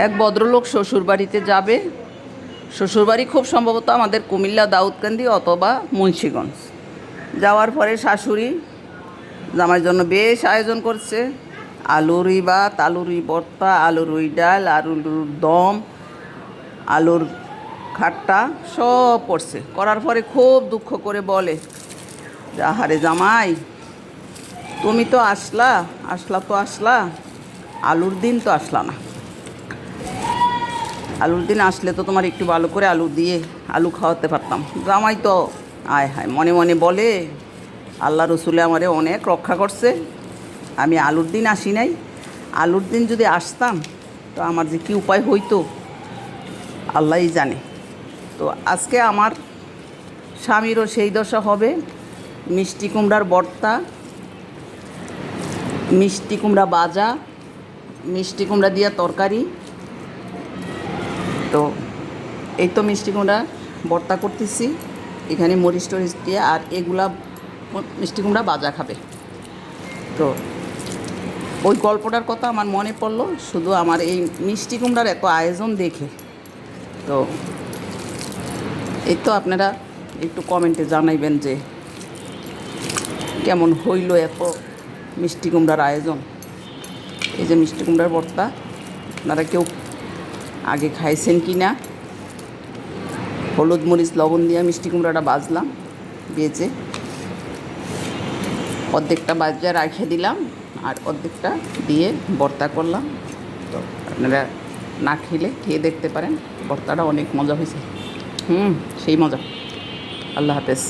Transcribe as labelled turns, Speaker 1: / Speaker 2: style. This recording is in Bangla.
Speaker 1: এক ভদ্রলোক শ্বশুরবাড়িতে যাবে। শ্বশুরবাড়ি খুব সম্ভবত আমাদের কুমিল্লা দাউদকান্দি অথবা মুন্সিগঞ্জ। যাওয়ার পরে শাশুড়ি জামাইয়ের জন্য বেশ আয়োজন করছে। আলুর ভাত, আলুর ভর্তা, আলুর ডাল, আলুর দম, আলুর খাট্টা সব করছে। করার পরে খুব দুঃখ করে বলে যে আহারে জামাই, তুমি তো আসলা তো আসলা, আলুর দিন তো আসলা না। আলুর দিন আসলে তো তোমার একটু ভালো করে আলু দিয়ে আলু খাওয়াতে পারতাম। জামাই তো আয় হায় মনে মনে বলে, আল্লাহ রসুলে আমারে অনেক রক্ষা করছে, আমি আলুর দিন আসি নাই। আলুর দিন যদি আসতাম তো আমার যে কী উপায় হইতো আল্লাহই জানে। তো আজকে আমার স্বামীরও সেই দশা হবে। মিষ্টি কুমড়ার ভর্তা, মিষ্টি কুমড়া ভাজা, মিষ্টি কুমড়া দিয়া তরকারি। তো এই তো মিষ্টি কুমড়া ভর্তা করতেছি এখানে মরিচ টরিচ দিয়ে, আর এগুলা মিষ্টি কুমড়া ভাজা খাবে। তো ওই গল্পটার কথা আমার মনে পড়লো শুধু আমার এই মিষ্টি কুমড়ার এত আয়োজন দেখে। তো এই তো আপনারা একটু কমেন্টে জানাইবেন যে কেমন হইল এত মিষ্টি কুমড়ার আয়োজন। এই যে মিষ্টি কুমড়ার ভর্তা, আপনারা কেউ আগে খাইছেন কি না? হলুদ মরিচ লবণ দিয়ে মিষ্টি কুমড়াটা ভাজলাম, ভেজে অর্ধেকটা ভাজা রেখে দিলাম আর অর্ধেকটা দিয়ে ভর্তা করলাম। তো আপনারা না খেলে খেয়ে দেখতে পারেন, ভর্তাটা অনেক মজা হয়েছে। সেই মজা। আল্লাহ হাফেজ।